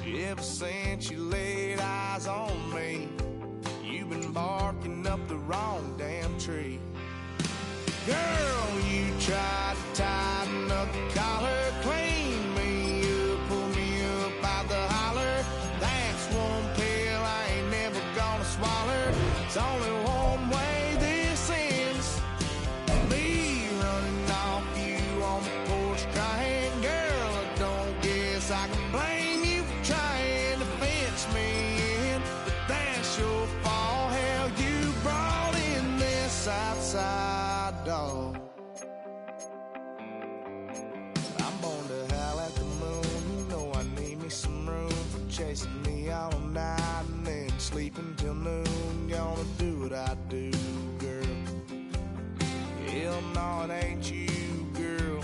Ever since you laid eyes on me, you've been barking up the wrong damn tree. Girl, you tried to tighten up the collar, clean me up, pull me up by the holler. That's one pill I ain't never gonna swallow. It's only one way this ends. Me running off you on the porch crying. Girl, I don't guess I can blame you for trying to fence me in, but that's your fault. Hell, you brought in this outside dog. I'm born to howl at the moon. You know I need me some room for chasing me all night and then sleeping till noon. Gonna do what I do, girl. Hell no, it ain't you, girl.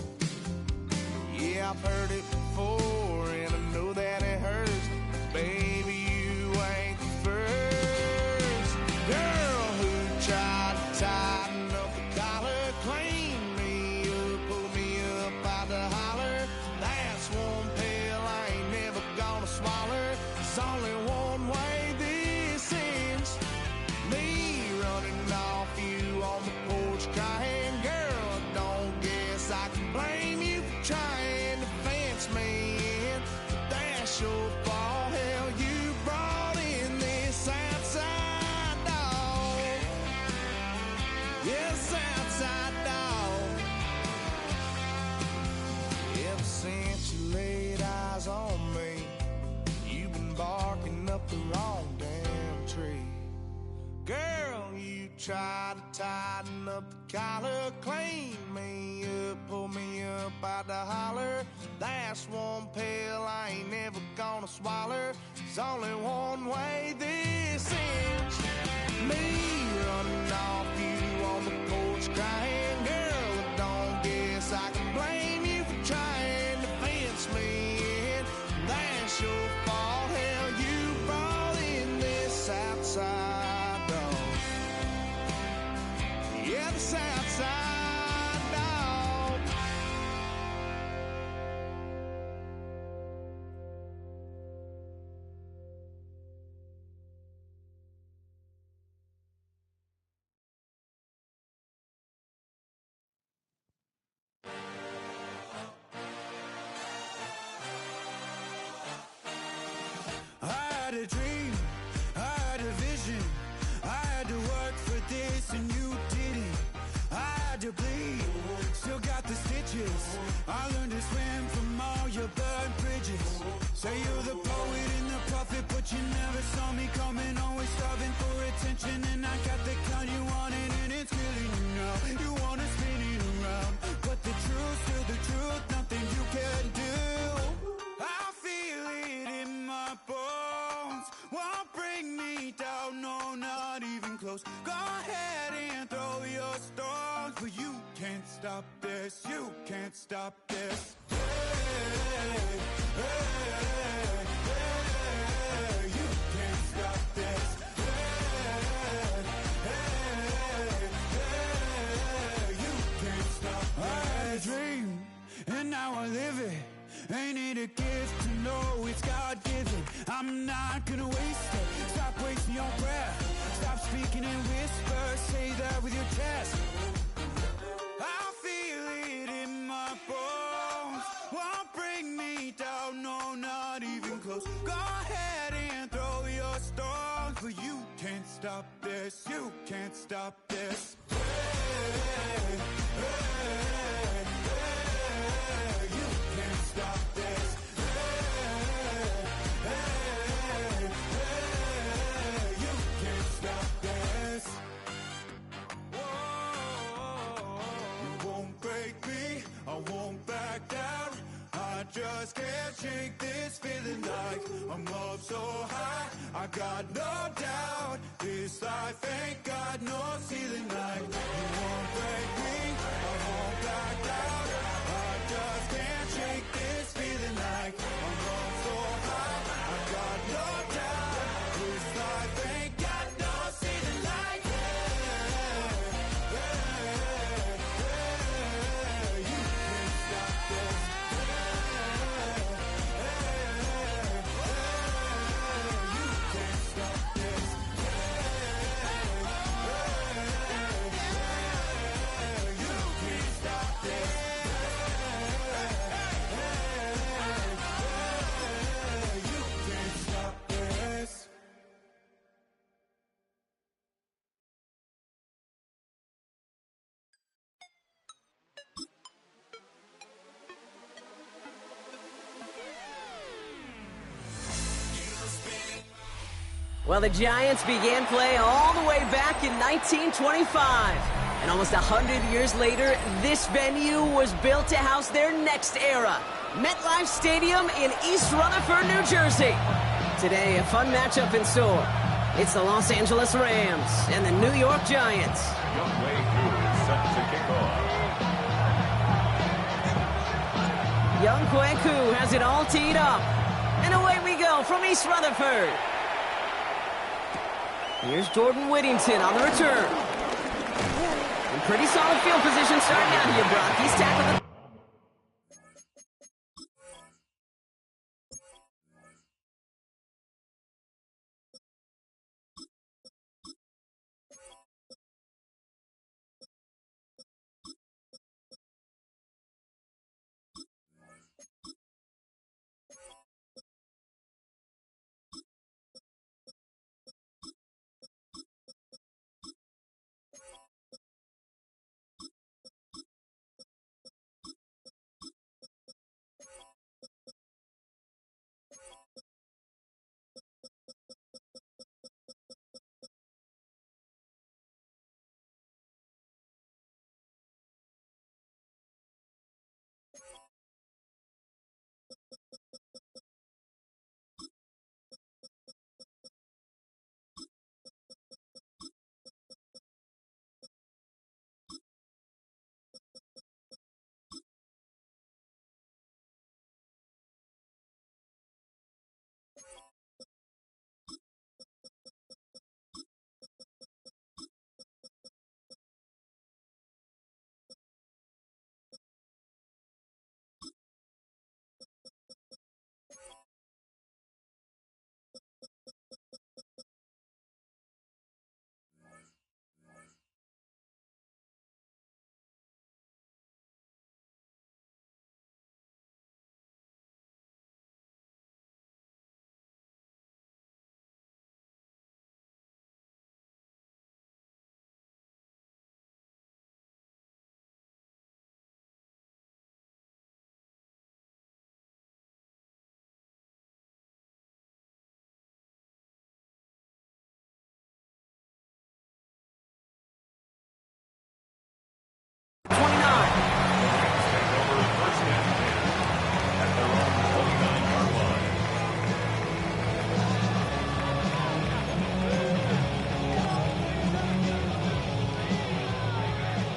Yeah, I've heard it before and I know that it hurts. Baby, you ain't the first girl who tried to tighten up the collar, clean me up, pull me up by the holler. That's one pill I ain't never gonna swallow. It's only one way this ends. Me running off you on the porch crying. Girl, I don't guess I can blame you for trying to fence me in, but that's your fault. Hell, you brought in this outside dog. Yes, outside dog. Ever since you laid eyes on me, you've been barking up the wrong damn tree. Girl, you tried to tighten up the collar, clean me up, pull me up by the holler. That's one pill I ain't never gonna swallow. It's only one way this ends. Me running off you on the porch crying. Girl, I don't guess I can blame you for trying to fence me in. That's your fault. Hell, you brought in this outside dog. Yeah, this outside dog. I had a dream, I had a vision. I had to work for this and you didn't. I had to bleed, still got the stitches. I learned to swim from all your burned bridges. Say you're the poet and the prophet, but you never saw me coming. Always starving for attention, and I got the kind you wanted, and it's killing you now. You wanna spin it around, but the truth's still the truth. Nothing you can do. I feel it in my bones. Won't bring me down, no, not even close. Go ahead and throw your stones, but you can't stop this. You can't stop this. Hey, hey, hey, you can't stop this. Hey, hey, hey, you can't stop this. I had a dream, and now I live it. Ain't it a gift to know it's God-given? I'm not gonna waste it. Stop wasting your breath. Stop speaking in whispers. Say that with your chest. I feel it in my bones. Won't bring me down, no, not even close. Go ahead and throw your stones, but you can't stop this. You can't stop this. Hey, hey, hey, you can't stop this. You can't stop this. You won't break me, I won't back down. I just can't shake this feeling like I'm up so high. I got no doubt this life ain't got no ceiling like. You won't break me, I won't back down. I just can't shake this feeling like I'm up so high. I got no doubt this life ain't got no ceiling like. You can't stop this. Well, the Giants began play all the way back in 1925. And almost 100 years later, this venue was built to house their next era. MetLife Stadium in East Rutherford, New Jersey. Today, a fun matchup in store. It's the Los Angeles Rams and the New York Giants. Young Kweku has it all teed up. And away we go from East Rutherford. Here's Jordan Whittington on the return. In pretty solid field position starting out here, Brock. He's tackled the...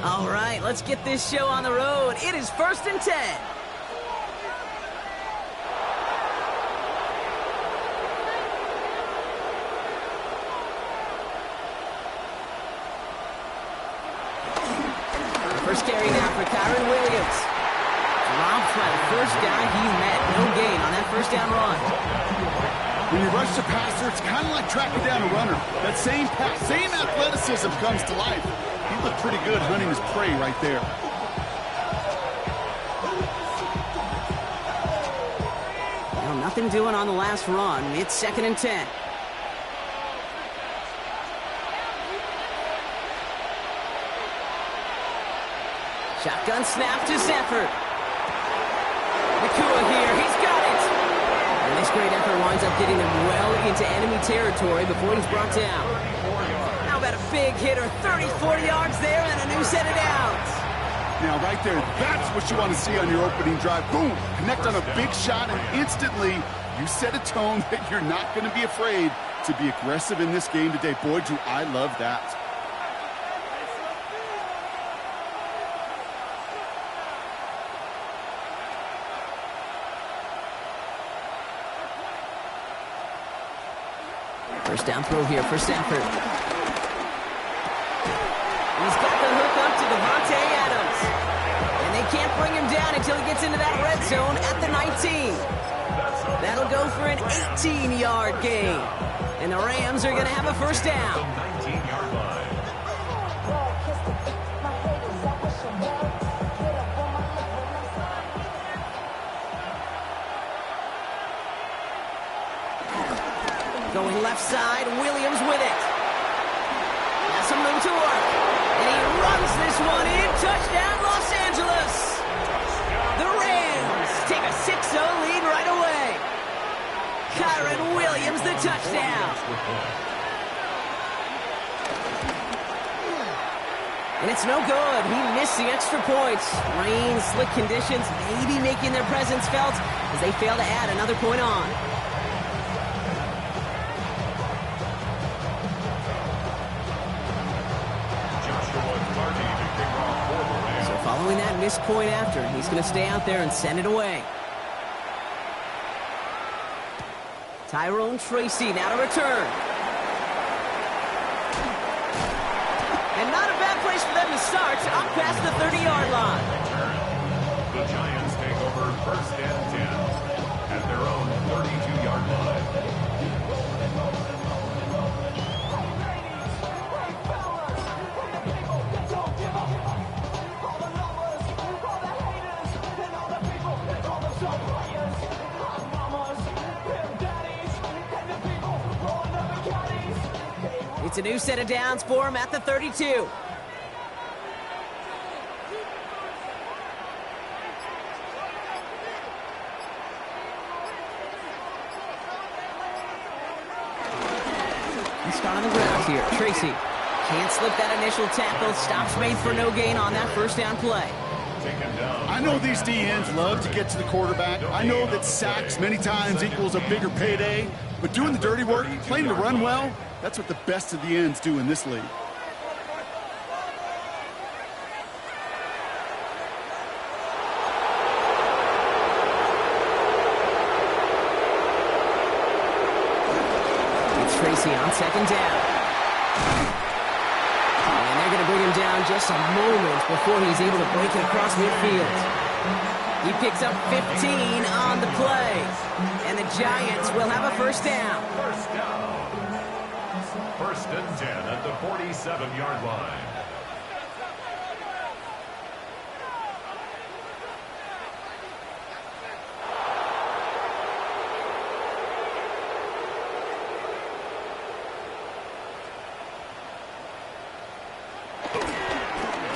All right, let's get this show on the road. It is 1st and 10. First carry now for Kyron Williams. Dropped by the first guy he met. No gain on that first down run. When you rush the passer, it's kind of like tracking down a runner. That same pass, same athleticism comes to life. He looked pretty good hunting his prey right there. Well, nothing doing on the last run. It's 2nd and 10. Shotgun snap to Zephyr. Nakua here. He's got it. And this great effort winds up getting him well into enemy territory before he's brought down. How about a big hitter? 30, 40 yards there and a new set of downs. Now, right there, that's what you want to see on your opening drive. Boom! Connect on a big shot, and instantly you set a tone that you're not going to be afraid to be aggressive in this game today. Boy, do I love that. First down throw here for Stafford. He's got the hook up to Devontae Adams. And they can't bring him down until he gets into that red zone at the 19. That'll go for an 18-yard gain. And the Rams are going to have a first down. Going left side, Williams with it. Has some room to work. And he runs this one in. Touchdown, Los Angeles. The Rams take a 6-0 lead right away. Kyron Williams, the touchdown. And it's no good. He missed the extra points. Rain, slick conditions, maybe making their presence felt as they fail to add another point on. So following that missed point after, he's going to stay out there and send it away. Tyrone Tracy now to return. And not a bad place for them to start, up past the 30-yard line. The Giants take over 1st and 10 at their own 32-yard line. It's a new set of downs for him at the 32. He's on the ground here. Tracy can't slip that initial tackle. Stops made for no gain on that first down play. I know these DNs love to get to the quarterback. I know that sacks many times equals a bigger payday, but doing the dirty work, playing to run well, that's what the best of the ends do in this league. It's Tracy on 2nd down. And they're going to bring him down just a moment before he's able to break it across midfield. He picks up 15 on the play. And the Giants will have a first down. First down. 1st and 10 at the 47-yard line.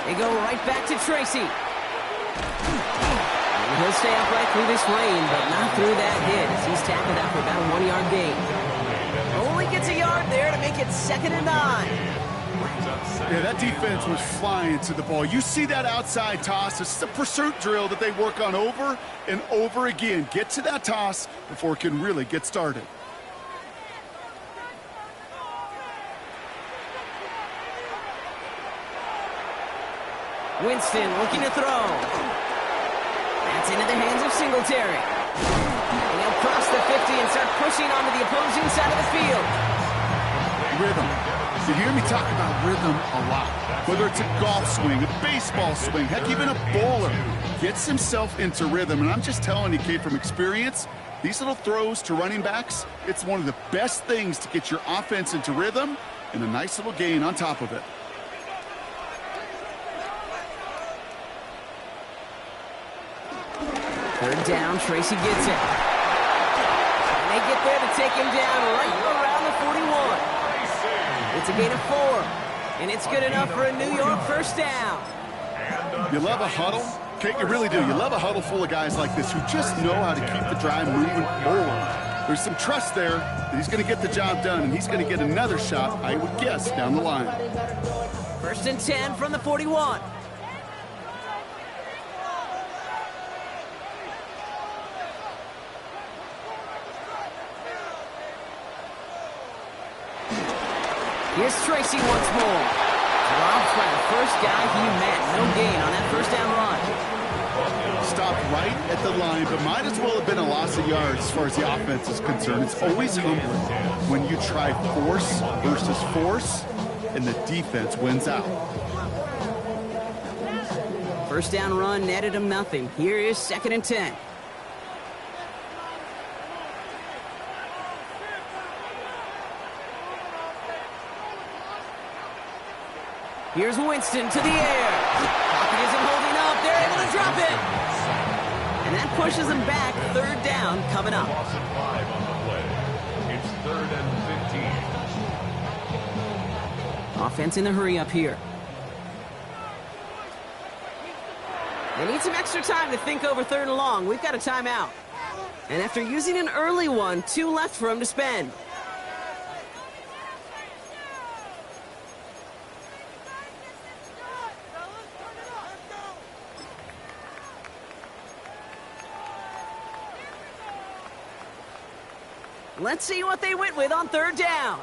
They go right back to Tracy. And he'll stay upright through this rain, but not through that hit as he's tackled out for about a 1-yard gain. Only gets a yard there to make it 2nd and 9. Yeah, that defense was flying to the ball. You see that outside toss. This is a pursuit drill that they work on over and over again. Get to that toss before it can really get started. Winston looking to throw. That's into the hands of Singletary. And he'll cross the 50 and start pushing onto the opposing side of the field. Rhythm. You hear me talk about rhythm a lot. Whether it's a golf swing, a baseball swing, heck, even a bowler gets himself into rhythm. And I'm just telling you, Kate, from experience, these little throws to running backs, it's one of the best things to get your offense into rhythm and a nice little gain on top of it. Third down, Tracy gets it. And they get there to take him down right around the 41. It's a gain of 4. And it's good enough for a New York first down. You love a huddle? Kate, you really do. You love a huddle full of guys like this who just know how to keep the drive moving forward. There's some trust there that he's going to get the job done, and he's going to get another shot, I would guess, down the line. 1st and 10 from the 41. Here's Tracy once more. Dropped by the first guy he met. No gain on that first down run. Stopped right at the line, but might as well have been a loss of yards as far as the offense is concerned. It's always humbling when you try force versus force, and the defense wins out. First down run netted him nothing. Here is 2nd and 10. Here's Winston to the air. Pocket isn't holding up. They're able to drop it. And that pushes them back. 3rd down coming up. Loss of 5 on the play. It's 3rd and 15. Offense in the hurry up here. They need some extra time to think over 3rd and long. We've got a timeout. And after using an early one, 2 left for him to spend. Let's see what they went with on third down.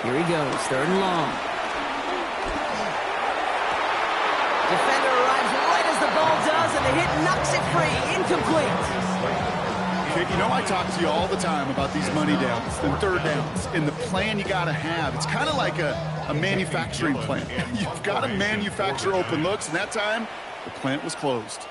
Here he goes, third and long. Defender arrives right as the ball does, and the hit knocks it free. Incomplete. Kid, you know I talk to you all the time about these money downs and third downs and the plan you got to have. It's kind of like a manufacturing plant. You've got to manufacture open looks, and that time, the plant was closed.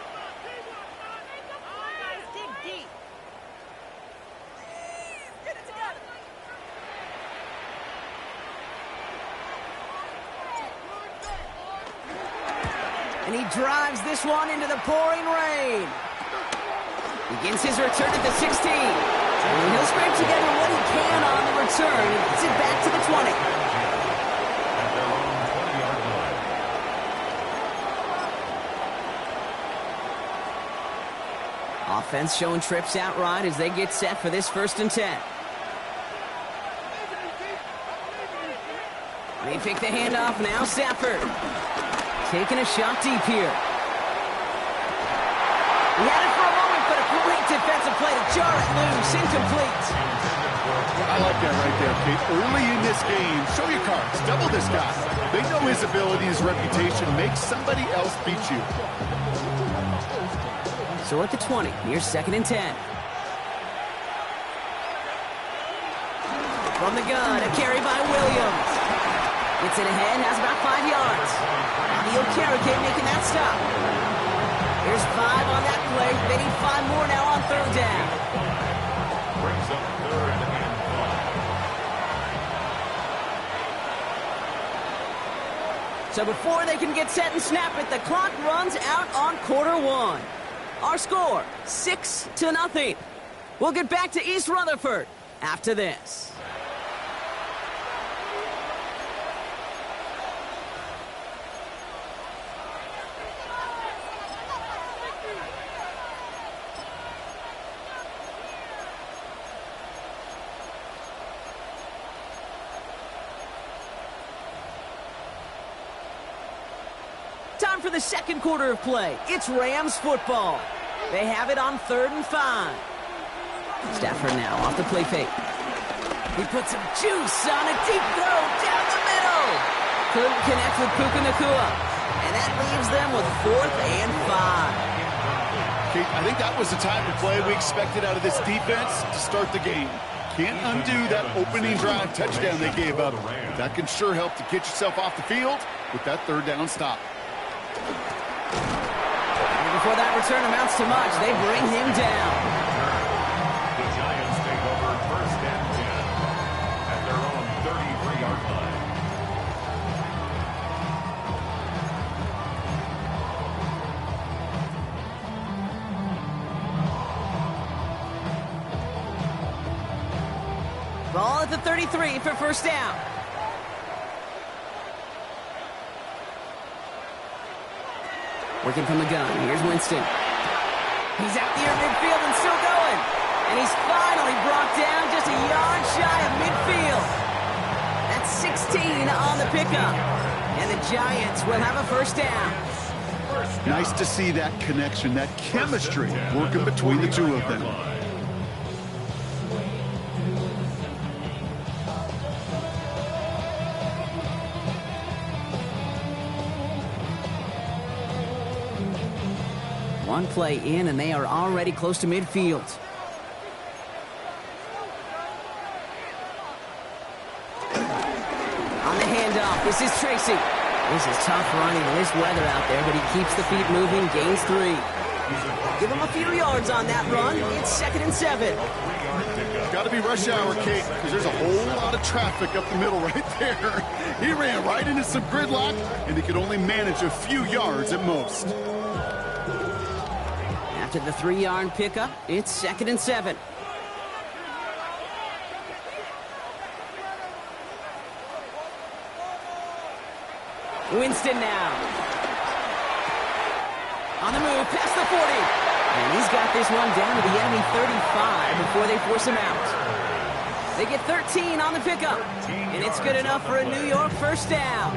And he drives this one into the pouring rain. Begins his return at the 16. And he'll scrape together what he can on the return. He gets it back to the 20. At their own 20-yard line. Offense showing trips out right as they get set for this 1st and 10. They pick the handoff now, Stafford. Taking a shot deep here. He had it for a moment, but a great defensive play to jar it loose. Incomplete. I like that right there, Kate. Early in this game, show your cards. Double this guy. They know his ability, his reputation. Make somebody else beat you. So at the 20, here's 2nd and 10. From the gun, a carry by Williams. Gets it ahead, has about 5 yards. Neil Carrigan making that stop. There's 5 on that play. They need 5 more now on third down. Brings up 3rd and 5. So before they can get set and snap it, the clock runs out on quarter 1. Our score, 6-0. We'll get back to East Rutherford after this. Time for the second quarter of play. It's Rams football. They have it on 3rd and 5. Stafford now off the play fake. He puts some juice on a deep throw down the middle. Couldn't connect with Puka Nacua. And that leaves them with 4th and 5. Kate, I think that was the type of play we expected out of this defense to start the game. Can't undo that opening drive touchdown they gave up. That can sure help to get yourself off the field with that 3rd down stop. And before that return amounts to much, they bring him down. The Giants take over 1st and 10 at their own 33-yard line. Ball at the 33 for 1st down. Working from the gun. Here's Winston. He's out near midfield and still going. And he's finally brought down just a yard shy of midfield. That's 16 on the pickup. And the Giants will have a 1st down. Nice to see that connection, that chemistry working between the two of them. One play in, and they are already close to midfield. On the handoff, this is Tracy. This is tough running in this weather out there, but he keeps the feet moving, gains 3. Give him a few yards on that run. It's 2nd and 7. Got to be rush hour, Kate, because there's a whole lot of traffic up the middle right there. He ran right into some gridlock, and he could only manage a few yards at most. After the 3-yard pickup, it's 2nd and 7. Winston now. On the move, past the 40. And he's got this one down to the enemy 35 before they force him out. They get 13 on the pickup, and it's good enough for a New York first down.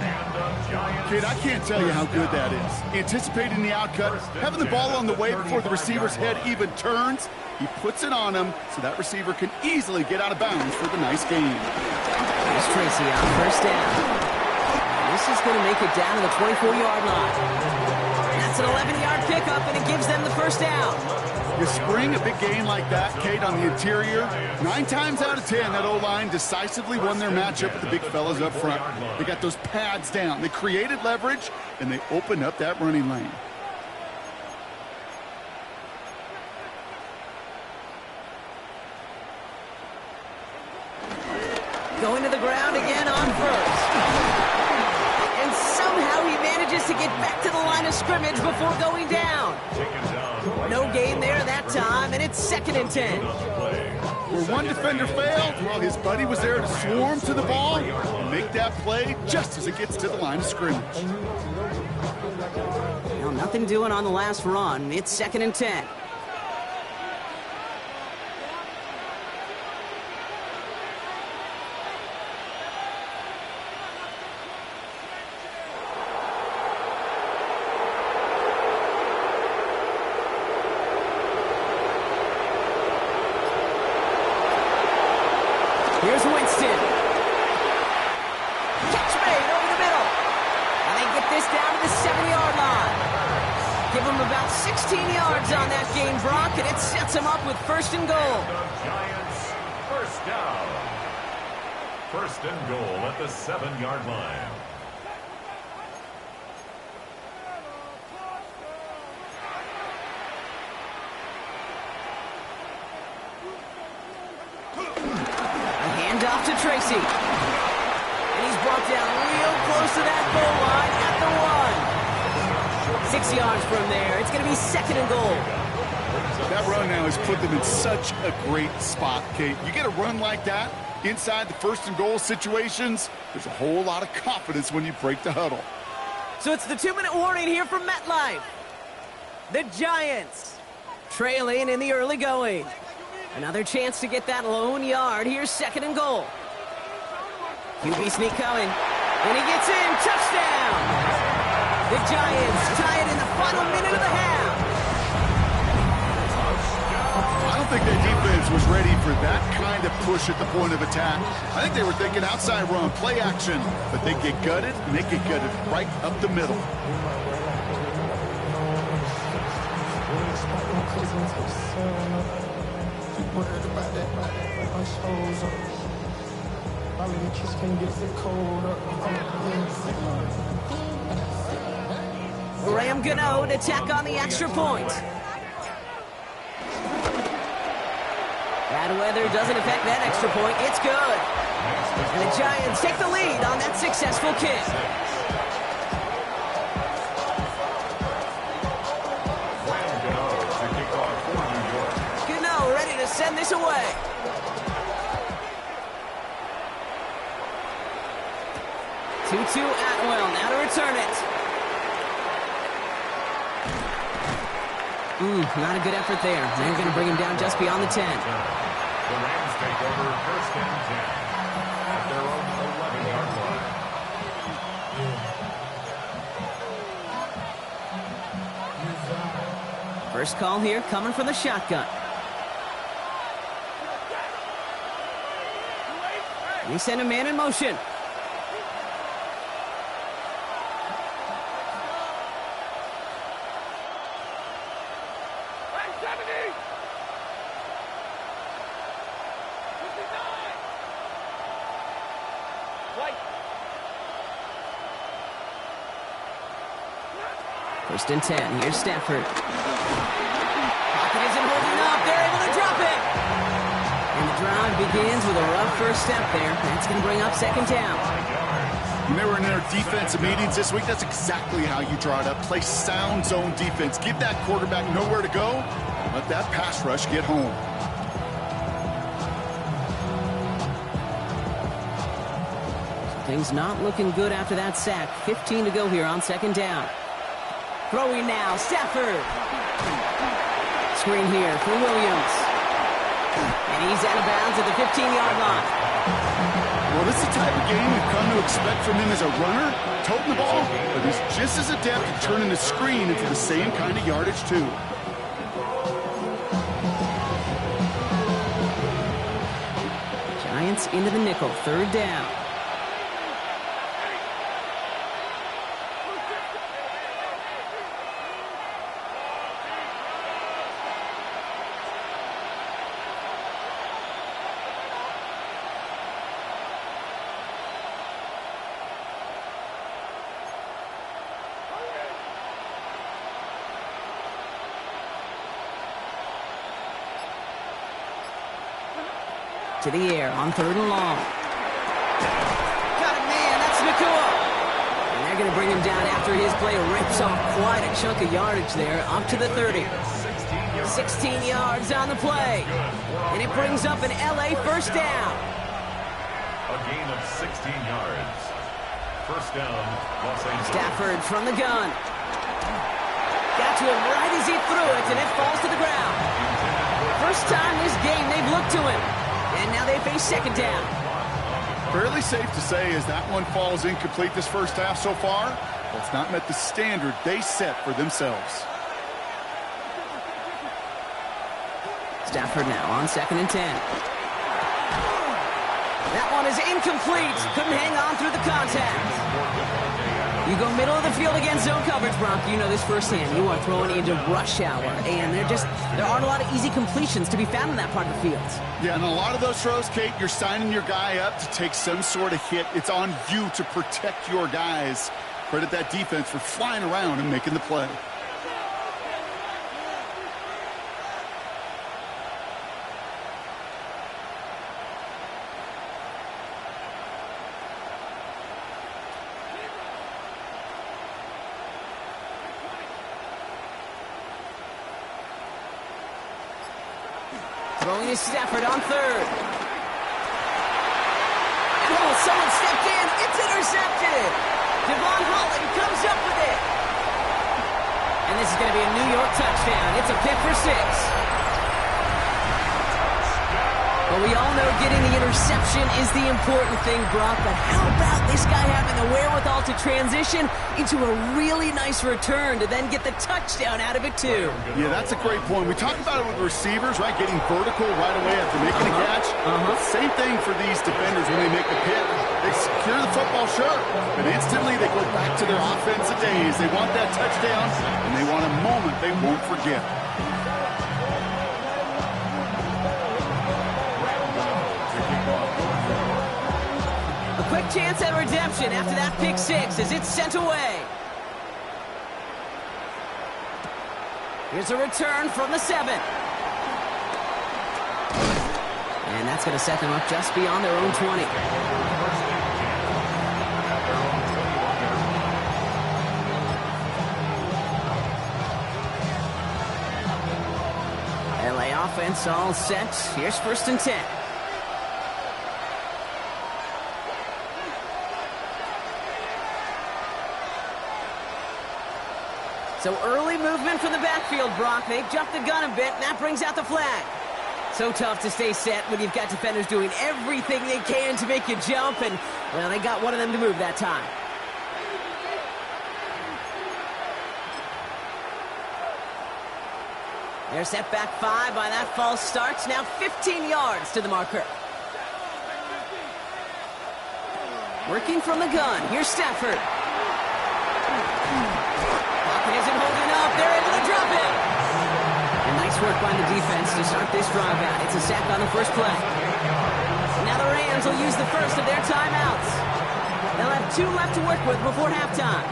Kid, I can't tell you how good that is. Anticipating the outcut, having the ball on the way before the receiver's head even turns, he puts it on him so that receiver can easily get out of bounds for the nice gain. Here's Tracy on first down. This is going to make it down to the 24-yard line. That's an 11-yard pickup, and it gives them the first down. You spring a big gain like that, Kate, on the interior, 9 times out of 10, that O-line decisively won their matchup with the big fellas up front. They got those pads down. They created leverage, and they opened up that running lane. Going to the ground again on first. And somehow he manages to get back to the line of scrimmage before going down. No gain there that time, and it's 2nd and 10. Where one defender failed, well, his buddy was there to swarm to the ball and make that play just as it gets to the line of scrimmage. Well, nothing doing on the last run. It's 2nd and 10. Here's Winston. Catch made over the middle. And they get this down to the 7-yard line. Give them about 16 yards on that game, Brock, and it sets them up with 1st and goal. The Giants, first down. 1st and goal at the 7-yard line. Off to Tracy. And he's brought down real close to that goal line at the 1. 6 yards from there. It's going to be 2nd and goal. That run now has put them in such a great spot, Kate. You get a run like that inside the 1st and goal situations, there's a whole lot of confidence when you break the huddle. So it's the 2-minute warning here from MetLife. The Giants trailing in the early going. Another chance to get that lone yard. Here's 2nd and goal. QB sneak coming. And he gets in. Touchdown! The Giants tie it in the final minute of the half. I don't think their defense was ready for that kind of push at the point of attack. I think they were thinking outside run, play action. But they get gutted, and they get gutted right up the middle. Graham Gano to tack on the extra point. Bad weather doesn't affect that extra point. It's good. And the Giants take the lead on that successful kick. Gano ready to send this away. 2-2 Atwell, now to return it. Not a good effort there. They're going to bring him down just beyond the 10. The Rams take over 1st and 10 at their own 11-yard line. First call here coming from the shotgun. We send a man in motion. First and 10. Here's Stafford. Pocket isn't holding up. They're able to drop it. And the drive begins with a rough first step there. That's going to bring up 2nd down. When they were in their defensive meetings this week, that's exactly how you draw it up. Play sound zone defense. Give that quarterback nowhere to go. Let that pass rush get home. Things not looking good after that sack. 15 to go here on 2nd down. Throwing now, Stafford. Screen here for Williams. And he's out of bounds at the 15-yard line. Well, this is the type of game we've come to expect from him as a runner, toting the ball, but he's just as adept at turning the screen into the same kind of yardage, too. Giants into the nickel, 3rd down. To the air on 3rd and long. Got it, man. That's Nakua. And they're going to bring him down after his play rips off quite a chunk of yardage there, up to the 30. 16 yards on the play. And it brings up an LA 1st down. A gain of 16 yards. 1st down, Los Angeles. Stafford from the gun. Got to him right as he threw it, and it falls to the ground. First time this game they've looked to him. And now they face 2nd down. Fairly safe to say as that one falls incomplete this first half so far, well, it's not met the standard they set for themselves. Stafford now on 2nd and 10. That one is incomplete. Couldn't hang on through the contact. You go middle of the field against zone coverage, Brock. You know this firsthand. You are throwing into rush hour, and there aren't a lot of easy completions to be found in that part of the field. Yeah, and a lot of those throws, Kate, you're signing your guy up to take some sort of hit. It's on you to protect your guys. Credit that defense for flying around and making the play. Throwing is Stafford on 3rd. Oh, someone stepped in. It's intercepted. Devon Holland comes up with it. And this is going to be a New York touchdown. It's a pick for 6. Well, we all know getting the interception is the important thing, Brock, but how about this guy having the wherewithal to transition into a really nice return to then get the touchdown out of it, too? Yeah, that's a great point. We talked about it with receivers, right? Getting vertical right away after making a catch. Same thing for these defenders when they make the pick. They secure the football, sure, but instantly they go back to their offensive days. They want that touchdown, and they want a moment they won't forget. A quick chance at redemption after that pick 6 as it's sent away. Here's a return from the 7. And that's going to set them up just beyond their own 20. LA offense all set. Here's 1st and 10. So early movement from the backfield, Brock. They've jumped the gun a bit, and that brings out the flag. So tough to stay set when you've got defenders doing everything they can to make you jump, and, well, they got one of them to move that time. They're set back 5 by that false start. Now 15 yards to the marker. Working from the gun. Here's Stafford. Isn't holding up. They're able to drop it. And nice work by the defense to start this drive out. It's a sack on the first play. Now the Rams will use the first of their timeouts. They'll have 2 left to work with before halftime.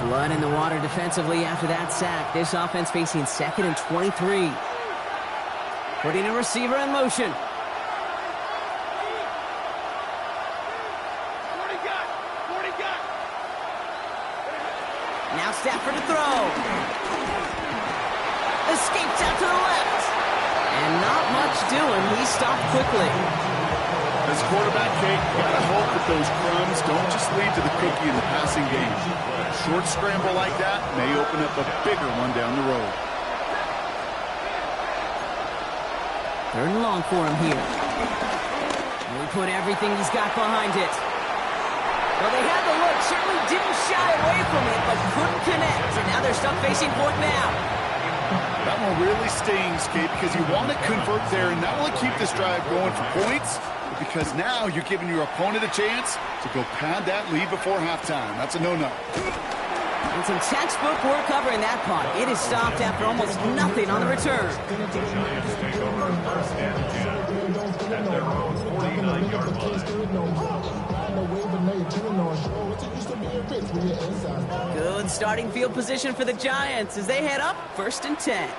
Blood in the water defensively after that sack. This offense facing 2nd and 23. Putting a receiver in motion. Now Stafford to throw. Escapes out to the left. And not much doing. He stopped quickly. As As quarterback, Kate, you gotta hope that those crumbs don't just lead to the cookie in the passing game. A short scramble like that may open up a bigger one down the road. 3rd and long for him here. And he put everything he's got behind it. Well, they had the look, certainly didn't shy away from it, but couldn't connect. And now they're stuck facing 4th down. That one really stings, Kate, because you want to convert there and not only keep this drive going for points, but because now you're giving your opponent a chance to go pad that lead before halftime. That's a no-no. And some textbook work covering that punt. It is stopped after almost nothing on the return. The Giants take over 1st and 10 at their own 49-yard line. Good starting field position for the Giants as they head up 1st and 10.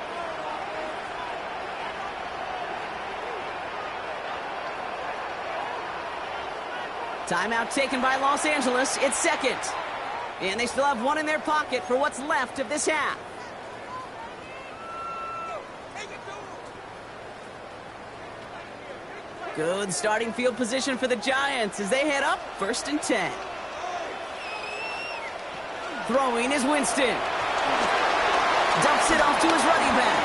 Timeout taken by Los Angeles. It's 2nd. And they still have one in their pocket for what's left of this half. Good starting field position for the Giants as they head up 1st and 10. Throwing is Winston. Dumps it off to his running back.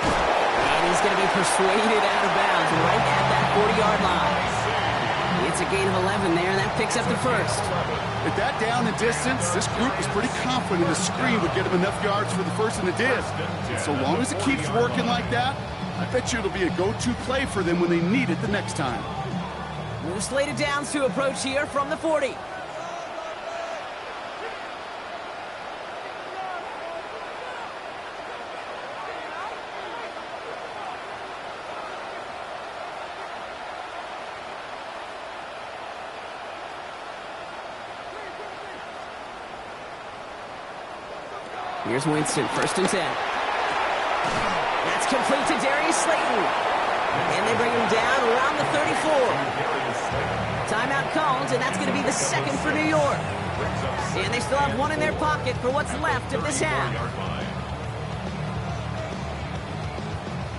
And he's going to be persuaded out of bounds right at that 40-yard line. It's a gain of 11 there, and that picks up the 1st. With that down and distance, this group was pretty confident the screen would get them enough yards for the 1st, and it did. And so long as it keeps working like that, I bet you it'll be a go-to play for them when they need it the next time. New slated downs to approach here from the 40. Here's Winston, 1st and 10. That's complete to Darius Slayton. And they bring him down around the 34. Timeout called, and that's going to be the 2nd for New York. And they still have one in their pocket for what's left of this half.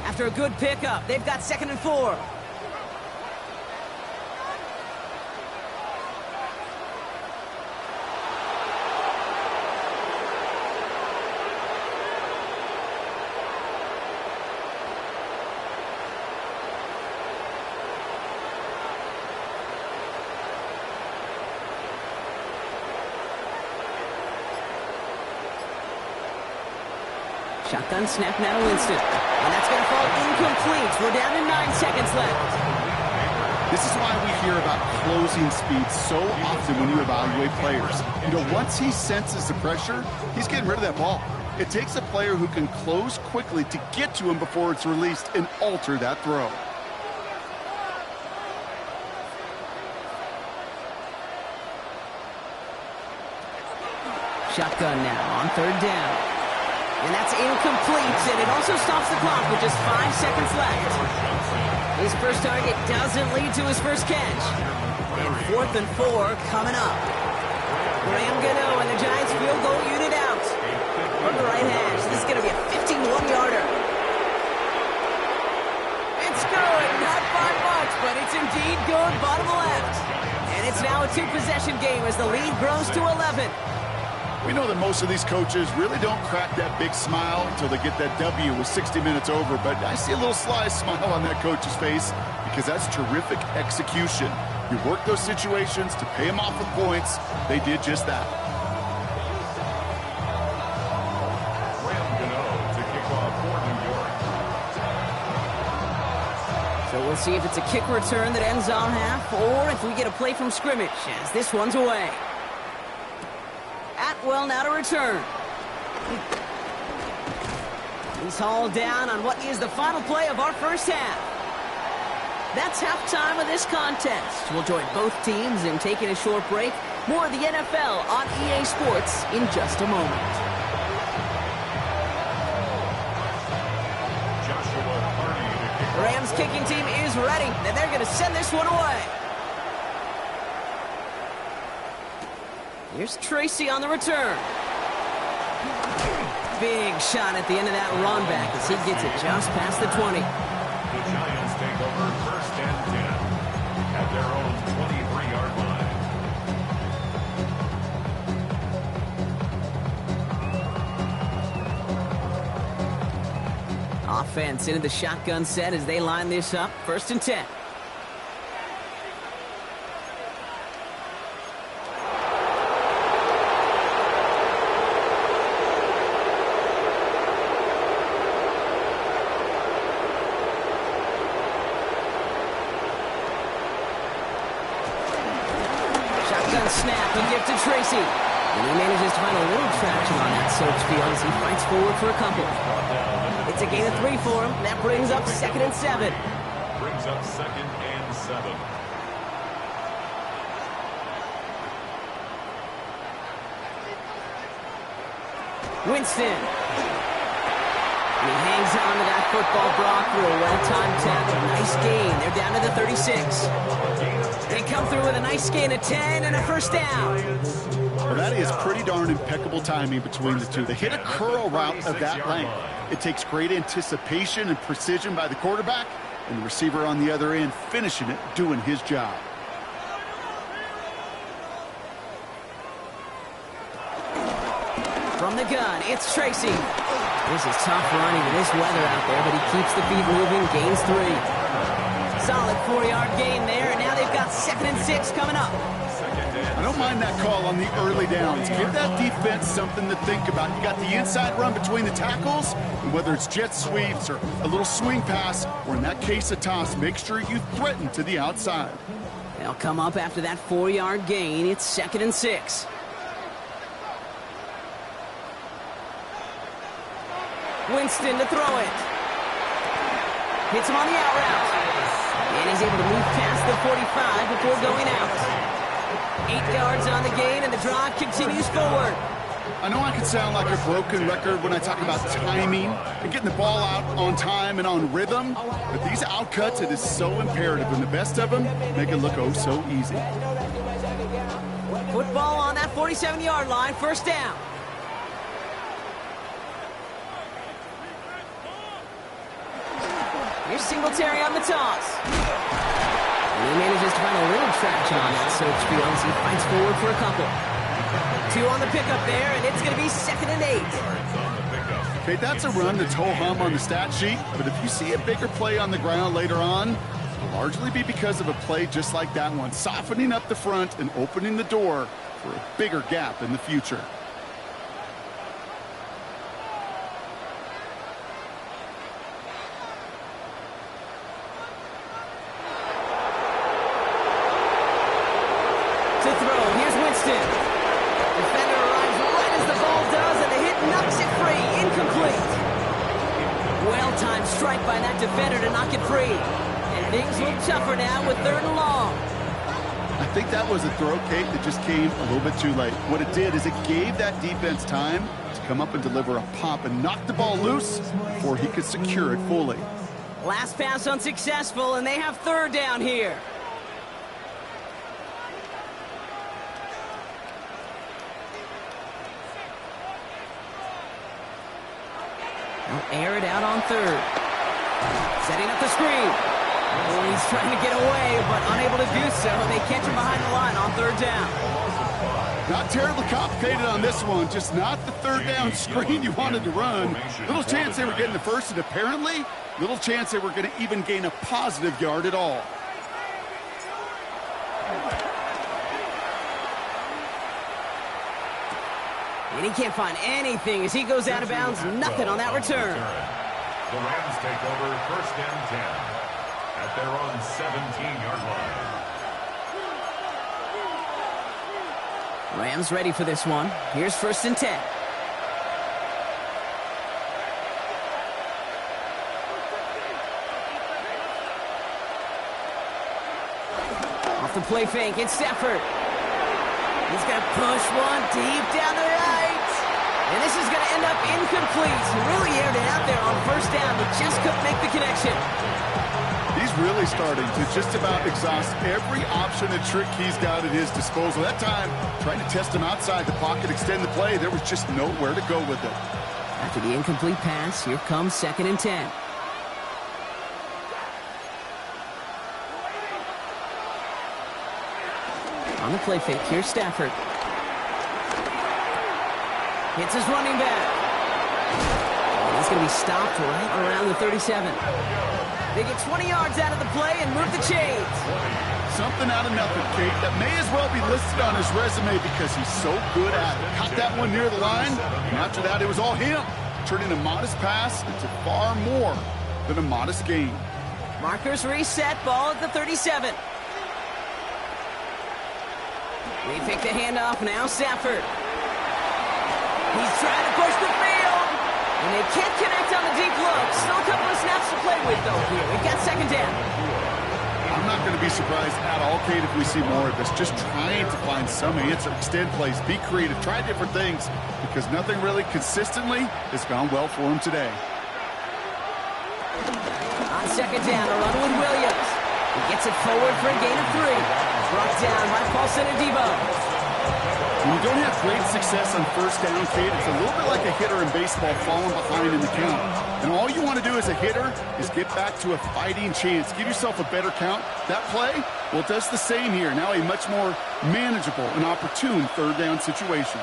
After a good pickup, they've got 2nd and 4. Shotgun snap now to Winston. And that's going to fall incomplete. We're down to 9 seconds left. This is why we hear about closing speed so often when you evaluate players. You know, once he senses the pressure, he's getting rid of that ball. It takes a player who can close quickly to get to him before it's released and alter that throw. Shotgun now on 3rd down. And that's incomplete, and it also stops the clock with just 5 seconds left. His first target doesn't lead to his first catch. And 4th and 4 coming up. Graham Gano and the Giants field goal unit out. From the right hash, this is going to be a 51-yarder. It's good, not by much, but it's indeed good bottom left. And it's now a 2-possession game as the lead grows to 11. We know that most of these coaches really don't crack that big smile until they get that W with 60 minutes over, but I see a little sly smile on that coach's face because that's terrific execution. You work those situations to pay them off with points. They did just that. To kick off for New York. So we'll see if it's a kick return that ends on half or if we get a play from scrimmage as this one's away. Atwell now to return. He's hauled down on what is the final play of our first half. That's halftime of this contest. We'll join both teams in taking a short break. More of the NFL on EA Sports in just a moment. The Rams kicking team is ready, and they're going to send this one away. Here's Tracy on the return. Big shot at the end of that run back as he gets it just past the 20. The Giants take over 1st and 10 at their own 23-yard line. Offense into the shotgun set as they line this up. 1st and 10. Shotgun snap and give to Tracy. And he manages to find a little traction on that search field as he fights forward for a couple. It's a gain of 3 for him. That brings up 2nd and 7. Brings up 2nd and 7. Winston. And he hangs on to that football, Brock, for a well-timed tackle. Nice gain. They're down to the 36. They come through with a nice gain of 10 and a 1st down. Well, that is pretty darn impeccable timing between the two. They hit a curl route of that length. It takes great anticipation and precision by the quarterback, and the receiver on the other end finishing it, doing his job. From the gun, it's Tracy. This is tough running in this weather out there, but he keeps the feet moving, gains 3. Solid 4-yard gain there, and now they've got 2nd and 6 coming up. I don't mind that call on the early downs. Give that defense something to think about. You got the inside run between the tackles, and whether it's jet sweeps or a little swing pass, or in that case a toss, make sure you threaten to the outside. They'll come up after that 4-yard gain. It's 2nd and 6. Winston to throw it. Hits him on the out route. And he's able to move past the 45 before going out. 8 yards on the gain, and the drive continues forward. I know I can sound like a broken record when I talk about timing and getting the ball out on time and on rhythm, but these outcuts, it is so imperative, and the best of them make it look oh so easy. Football on that 47-yard line, 1st down. Here's Singletary on the toss. And he manages to find a little traction on that search field as he fights forward for a couple. 2 on the pickup there, and it's going to be 2nd and 8. Okay, that's a run that's ho-hum on the stat sheet, but if you see a bigger play on the ground later on, it'll largely be because of a play just like that one, softening up the front and opening the door for a bigger gap in the future. To throw, here's Winston. Defender arrives right as the ball does, and the hit knocks it free. Incomplete. Well-timed strike by that defender to knock it free. And things look tougher now with 3rd and long. I think that was a throw, Kate, that just came a little bit too late. What it did is it gave that defense time to come up and deliver a pop and knock the ball loose before he could secure it fully. Last pass unsuccessful, and they have 3rd down here. They'll air it out on 3rd. Setting up the screen. Oh, he's trying to get away, but unable to do so. They catch him behind the line on 3rd down. Not terribly complicated on this one, just not the 3rd down screen you wanted to run. Little chance they were getting the 1st, and apparently, little chance they were going to even gain a positive yard at all. And he can't find anything as he goes out of bounds. Nothing on that return. The Rams take over 1st and 10 at their own 17-yard line. Rams ready for this one. Here's 1st and 10. Off the play fake, it's Stafford. He's going to push one deep down the right. And this is going to end up incomplete. He really aired it out there on 1st down, but just couldn't make the connection. He's really starting to just about exhaust every option and trick he's got at his disposal. That time, trying to test him outside the pocket, extend the play, there was just nowhere to go with it. After the incomplete pass, here comes 2nd and 10. On the play fake, here's Stafford. Hits his running back. And he's going to be stopped right around the 37. They get 20 yards out of the play and move the chains. Something out of nothing, Kate, that may as well be listed on his resume because he's so good at it. Caught that one near the line, and after that, it was all him, turning a modest pass into far more than a modest gain. Markers reset, ball at the 37. They take the handoff, now Stafford. He's trying to push the field, and they can't connect on the deep look. Still a couple of snaps to play with, though, here. We've got second down. I'm not going to be surprised at all, Kate, if we see more of this. Just trying to find some answer, extend plays, be creative, try different things, because nothing really consistently has gone well for him today. On second down, a run with Williams. He gets it forward for a gain of 3. Brought down by Paulson Adebo. When you don't have great success on first down, Kate, it's a little bit like a hitter in baseball falling behind in the count. And all you want to do as a hitter is get back to a fighting chance. Give yourself a better count. That play, well, it does the same here. Now a much more manageable and opportune third down situation.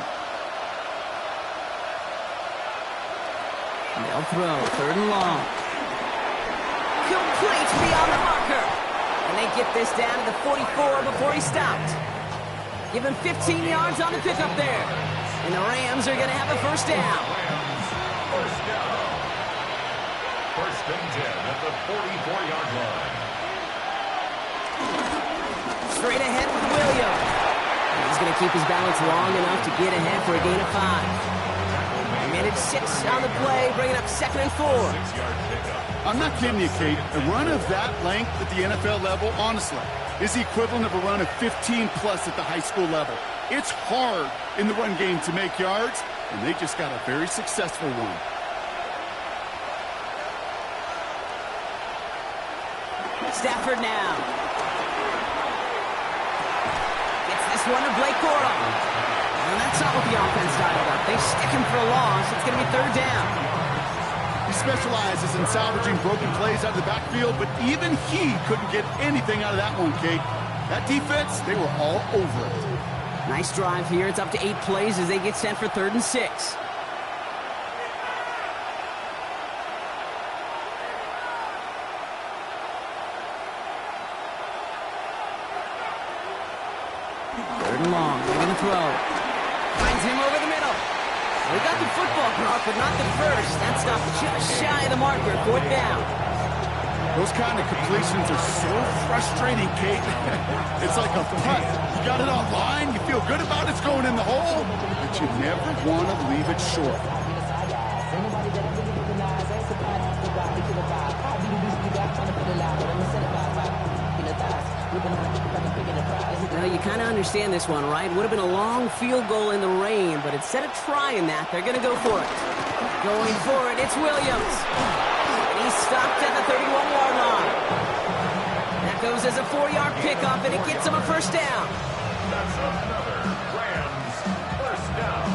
They'll throw, third and long. Complete beyond the marker. And they get this down to the 44 before he stopped. Give him 15 yards on the pickup there. And the Rams are going to have a first down. First down. First and 10 at the 44-yard line. Straight ahead with Williams. And he's going to keep his balance long enough to get ahead for a gain of 5. Minute 6 on the play, bringing up second and 4. 6-yard pickup. I'm not kidding you, Kate. A run of that length at the NFL level, honestly, is the equivalent of a run of 15-plus at the high school level. It's hard in the run game to make yards, and they just got a very successful one. Stafford now. Gets this one to Blake Corum. And that's not what the offense dialed up. They stick him for a loss. It's going to be third down. He specializes in salvaging broken plays out of the backfield, but even he couldn't get anything out of that one, Kate. That defense, they were all over it. Nice drive here. It's up to 8 plays as they get set for third and 6. Third and long. They're going to throw. Finds him over the middle. We got the football, Brock, but not the first. That stopped just shy of the marker. Fourth down. Those kind of completions are so frustrating, Kate. It's like a putt. You got it on line, you feel good about it's going in the hole, but you never want to leave it short. Well, you kind of understand this one, right? Would have been a long field goal in the rain, but instead of trying that, they're going to go for it. Going for it, it's Williams. And he's stopped at the 31-yard line. That goes as a 4-yard pickup, and it gets him a first down. That's another Rams first down.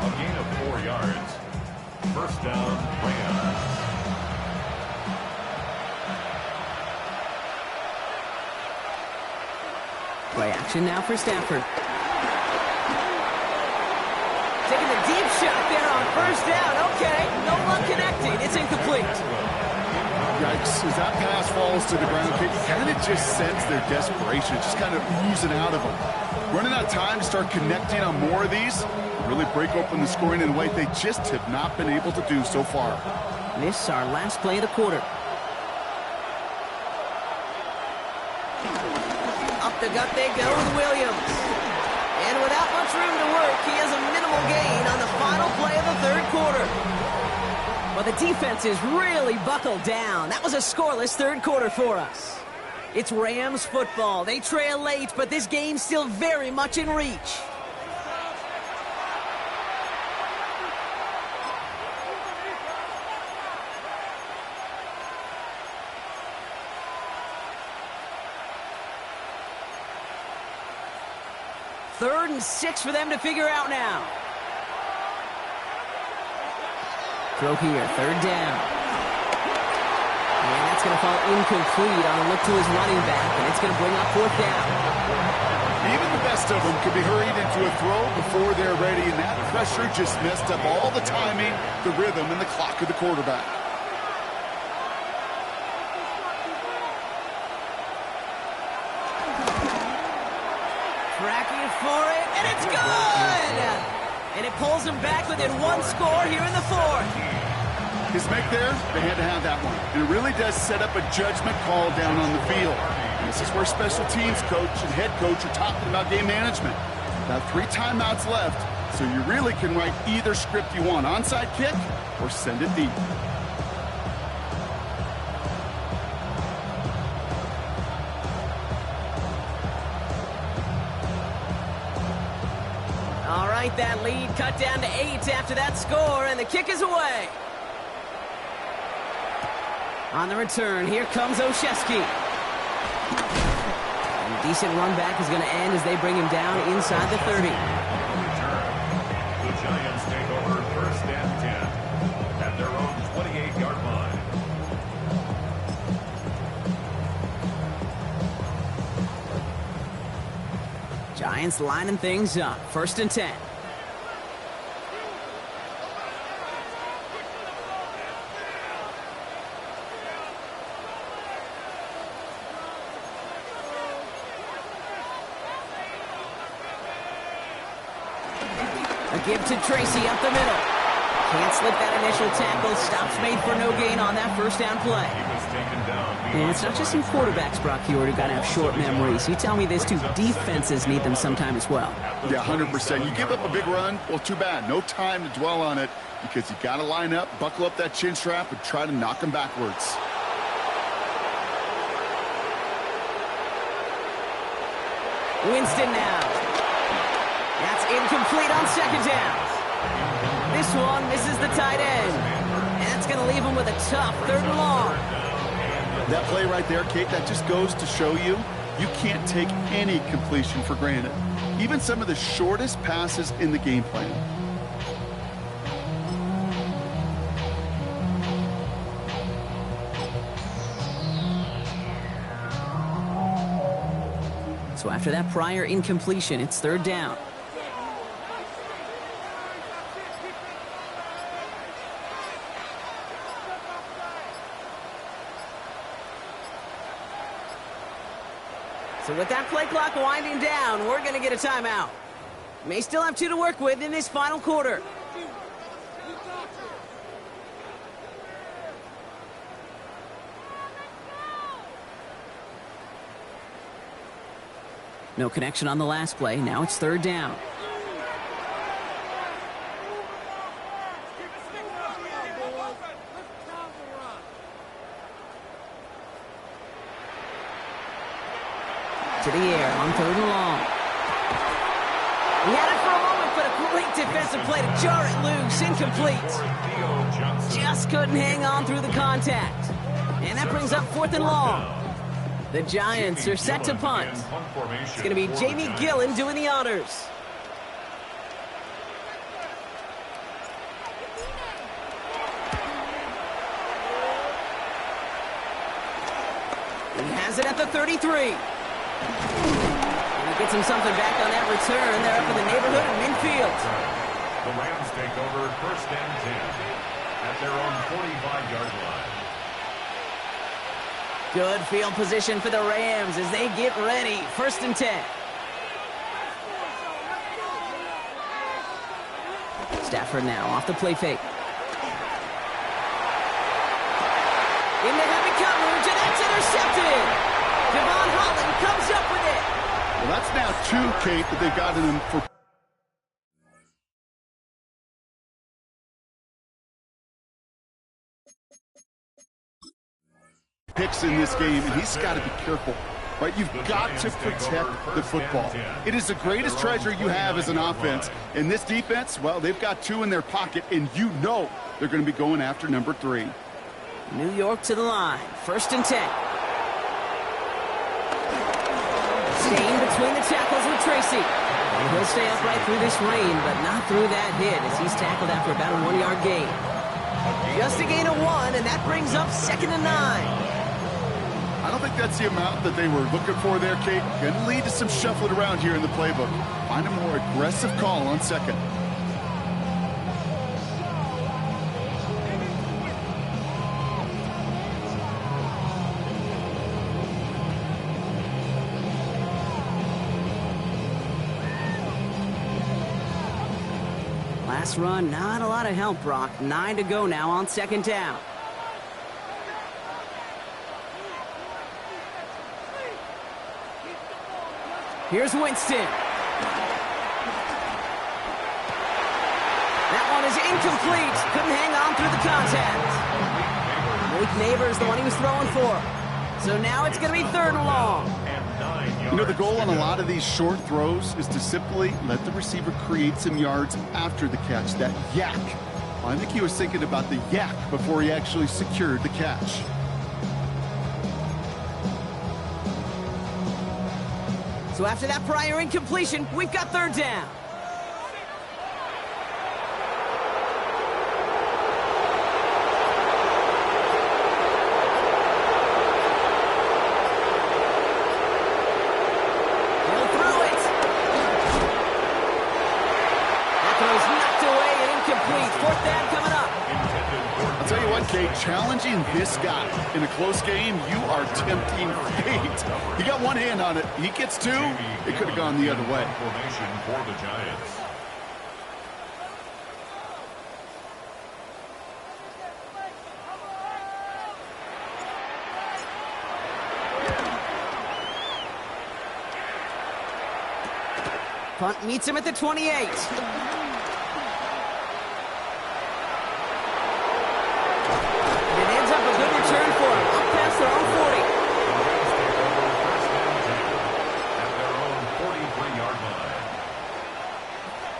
A gain of 4 yards. First down, Rams. Play action now for Stafford. Taking the deep shot there on first down. Okay, no luck connecting. It's incomplete. Yikes, as that pass falls to the ground, Kate, you kind of just sense their desperation, just kind of oozing out of them. Running out of time to start connecting on more of these, really break open the scoring in a way they just have not been able to do so far. This is our last play of the quarter. Up the gut they go with Williams. And without much room to work, he has a minimal gain on the final play of the third quarter. Well, the defense is really buckled down. That was a scoreless third quarter for us. It's Rams football. They trail late, but this game's still very much in reach. Third and 6 for them to figure out now. Throw here, third down. And that's going to fall incomplete on a look to his running back, and it's going to bring up fourth down. Even the best of them could be hurried into a throw before they're ready, and that pressure just messed up all the timing, the rhythm, and the clock of the quarterback. Tracking for it, and it's good! And it pulls him back within one score here in the fourth. His make there, they had to have that one. And it really does set up a judgment call down on the field. And this is where special teams coach and head coach are talking about game management. Now 3 timeouts left, so you really can write either script you want. Onside kick or send it deep. All right, that lead cut down to 8 after that score, and the kick is away. On the return, here comes Olszewski. And a decent run back is going to end as they bring him down inside the 30. The Giants take over first and 10 at their own 28-yard line. Giants lining things up. First and 10. A give to Tracy up the middle. Can't slip that initial tackle. Stops made for no gain on that first down play. He was taken down. And it's not just some quarterbacks, Brock Huard, who got to have short memories. You tell me these two defenses need them sometime as well. Yeah, 100%. You give up a big run, well, too bad. No time to dwell on it because you got to line up, buckle up that chin strap, and try to knock them backwards. Winston now. That's incomplete on second down. This one misses the tight end. And that's going to leave him with a tough 3rd and long. That play right there, Kate, that just goes to show you, you can't take any completion for granted. Even some of the shortest passes in the game plan. So after that prior incompletion, it's 3rd down. So with that play clock winding down, we're going to get a timeout. May still have 2 to work with in this final quarter. No connection on the last play. Now it's 3rd down. To the air on 3rd and long. He had it for a moment, but a great defensive play to jar it loose. Incomplete. Just couldn't hang on through the contact. And that brings up 4th and long. The Giants are set to punt. It's going to be Jamie Gillen doing the honors. He has it at the 33. And he gets him something back on that return. They're up in the neighborhood of midfield. The Rams take over first and 10 at their own 45-yard line. Good field position for the Rams as they get ready. First and 10. Stafford now off the play fake. In the heavy coverage, and that's intercepted. Devon Holland comes up with it. Well, that's now 2, Kate, that they've gotten him for. Picks in this game, and he's got to be careful, right? You've got to protect the football. It is the greatest treasure you have as an offense. And this defense, well, they've got 2 in their pocket, and you know they're going to be going after number 3. New York to the line. First and 10. Staying between the tackles with Tracy. And he'll stay upright through this rain, but not through that hit as he's tackled after about a 1-yard gain. Just a gain of 1, and that brings up 2nd and 9. I don't think think that's the amount that they were looking for there, Kate? Can lead to some shuffling around here in the playbook. Find a more aggressive call on second. Last run, not a lot of help, Brock. 9 to go now on second down. Here's Winston. That one is incomplete. Couldn't hang on through the contact. Malik Neighbors, the one he was throwing for. So now it's going to be 3rd and long. You know, the goal on a lot of these short throws is to simply let the receiver create some yards after the catch, that yak. Well, I think he was thinking about the yak before he actually secured the catch. So after that prior incompletion, we've got 3rd down. He'll throw it. That throw's knocked away and incomplete. 4th down coming up. I'll tell you what, Kate, challenging this guy in a close game, you are tempting fate. He got one hand on it. He gets 2. It could have gone the other way. Formation for the Giants. Punt meets him at the 28.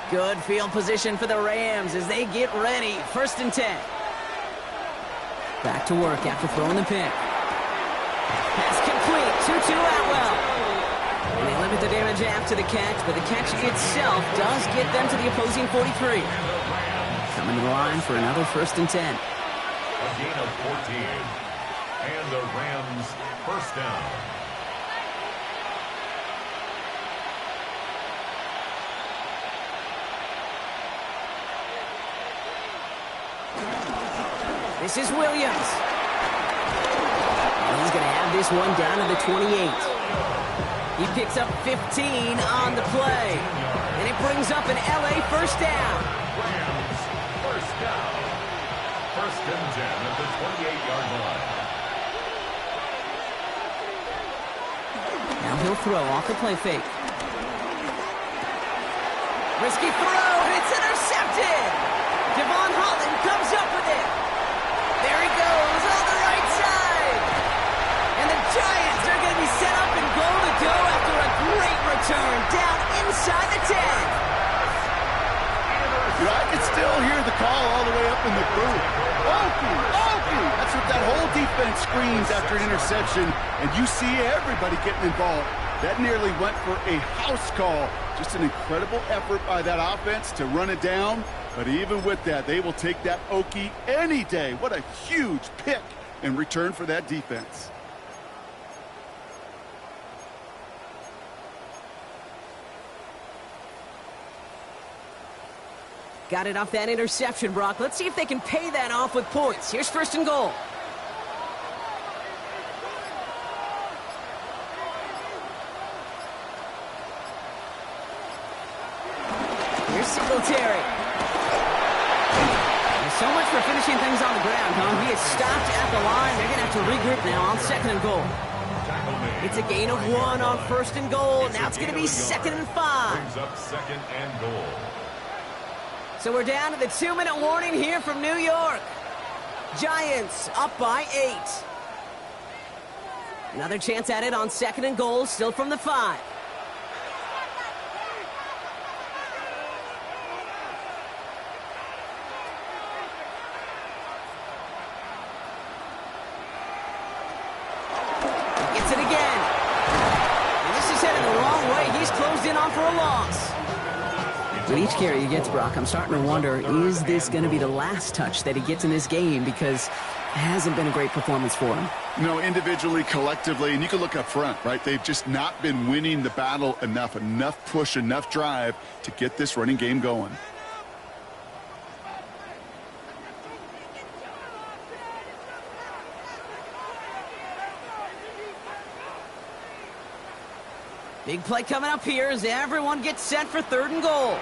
Good field position for the Rams as they get ready. 1st and 10. Back to work after throwing the pick. Pass complete. 2-2 Atwell. And they limit the damage after the catch, but the catch itself does get them to the opposing 43. Coming to the line for another 1st and 10. A gain of 14. And the Rams 1st down. This is Williams. And he's going to have this one down to the 28. He picks up 15 on the play. And it brings up an LA 1st down. Rams 1st down. 1st and 10 at the 28-yard line. Now he'll throw off the play fake. Risky throw, and it's intercepted. Devon Holland comes up with it. There he goes on the right side. And the Giants are going to be set up and goal to go after a great return down inside the 10. You know, I can still hear the call all the way up in the booth. Okie, Okie! That's what that whole defense screams after an interception. And you see everybody getting involved. That nearly went for a house call. Just an incredible effort by that offense to run it down. But even with that, they will take that Okie any day. What a huge pick in return for that defense. Got it off that interception, Brock. Let's see if they can pay that off with points. Here's 1st and goal. Here's Singletary. There's so much for finishing things on the ground, huh? He is stopped at the line. They're going to have to regroup now on 2nd and goal. It's a gain of 1 on 1st and goal. Now it's going to be 2nd and 5. Brings up 2nd and goal. So we're down to the 2-minute warning here from New York. Giants up by 8. Another chance at it on 2nd and goal, still from the 5. Gets it again. And this is headed the wrong way. He's closed in on for a loss. With each carry he gets, Brock, I'm starting to wonder, is this going to be the last touch that he gets in this game? Because it hasn't been a great performance for him. No, individually, collectively, and you can look up front, right? They've just not been winning the battle enough push, enough drive to get this running game going. Big play coming up here as everyone gets set for 3rd and goal.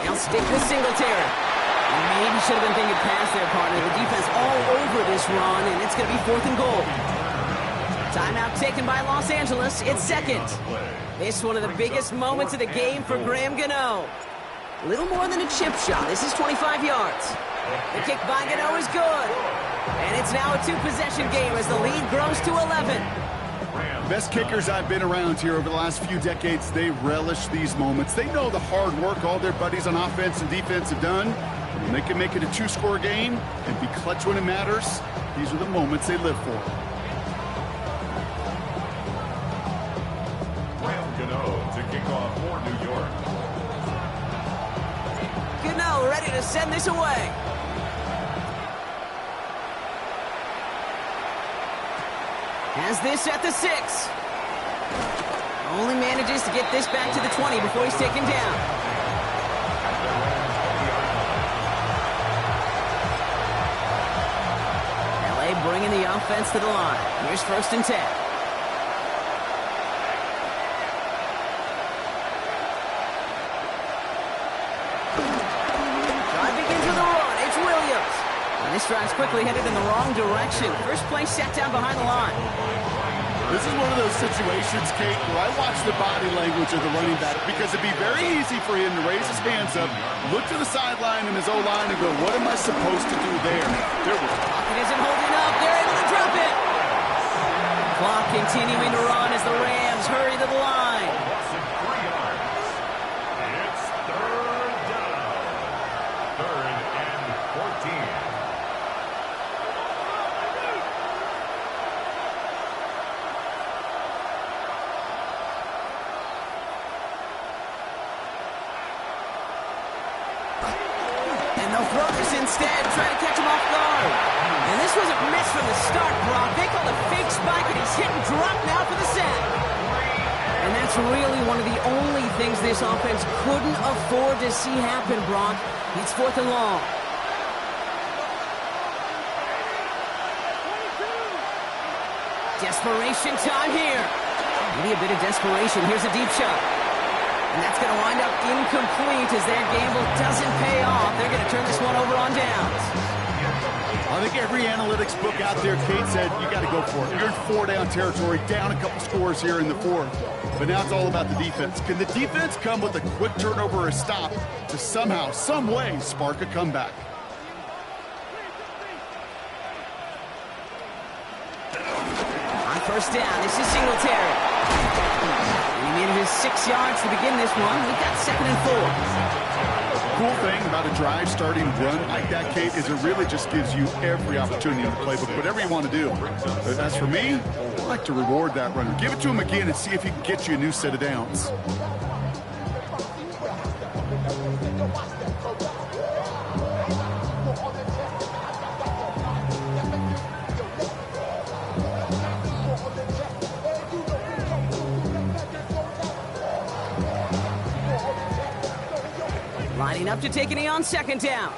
They'll stick with Singletary. Maybe should have been thinking pass there, partner. The defense all over this run, and it's going to be 4th and goal. Timeout taken by Los Angeles. It's 2nd. This is one of the biggest moments of the game for Graham Gano. Little more than a chip shot. This is 25 yards. The kick by Gano is good. And it's now a 2-possession game as the lead grows to 11. Best kickers I've been around here over the last few decades, they relish these moments. They know the hard work all their buddies on offense and defense have done. When they can make it a 2-score game and be clutch when it matters, these are the moments they live for. Graham Gano to kick off for New York. Gano ready to send this away. Has this at the 6. Only manages to get this back to the 20 before he's taken down. LA bringing the offense to the line. Here's 1st and 10. Drive begins with a run. It's Williams. And this drive's quickly headed in the wrong direction. First play set down behind the line. This is one of those situations, Kate, where I watch the body language of the running back because it'd be very easy for him to raise his hands up, look to the sideline and his O-line and go, what am I supposed to do there? Pocket isn't holding up. They're able to drop it. Clock continuing to run as the Rams hurry to the line. It's 3rd down. 3rd and 14. Throw this instead, try to catch him off guard. And this was a miss from the start, Brock. They call a fake spike, and he's hit and dropped now for the sack. And that's really one of the only things this offense couldn't afford to see happen, Brock. It's 4th and long. Desperation time here. Maybe a bit of desperation. Here's a deep shot. And that's going to wind up incomplete as their gamble doesn't pay off. They're going to turn this one over on downs. I think every analytics book out there, Kate, said you got to go for it. You're in 4-down territory, down a couple scores here in the 4th. But now it's all about the defense. Can the defense come with a quick turnover or a stop to somehow, some way, spark a comeback? On 1st down, this is Singletary. He needed his 6 yards to begin this one. We've got 2nd and 4. Cool thing about a drive starting run like that, Kate, is it really just gives you every opportunity in the playbook, whatever you want to do. But as for me, I like to reward that runner. Give it to him again and see if he can get you a new set of downs. Lining up to take a knee on 2nd down.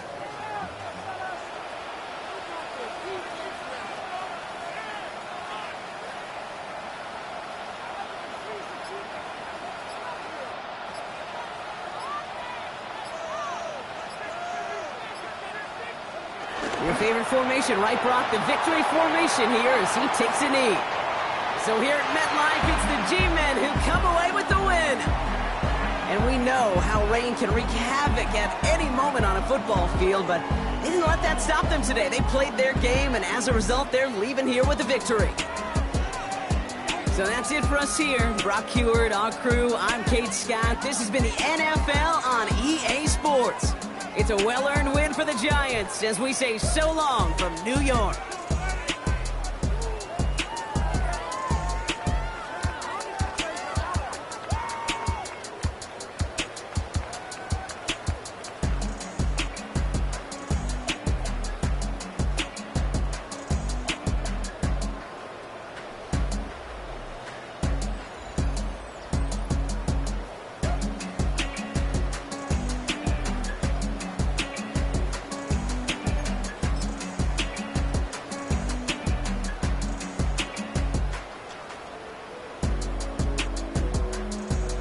Your favorite formation, right, Brock? The victory formation here as he takes a knee. So here at MetLife, it's the G-Men who come away with the win. And we know how rain can wreak havoc at any moment on a football field, but they didn't let that stop them today. They played their game, and as a result, they're leaving here with a victory. So that's it for us here. Brock Heward, our crew, I'm Kate Scott. This has been the NFL on EA Sports. It's a well-earned win for the Giants as we say so long from New York.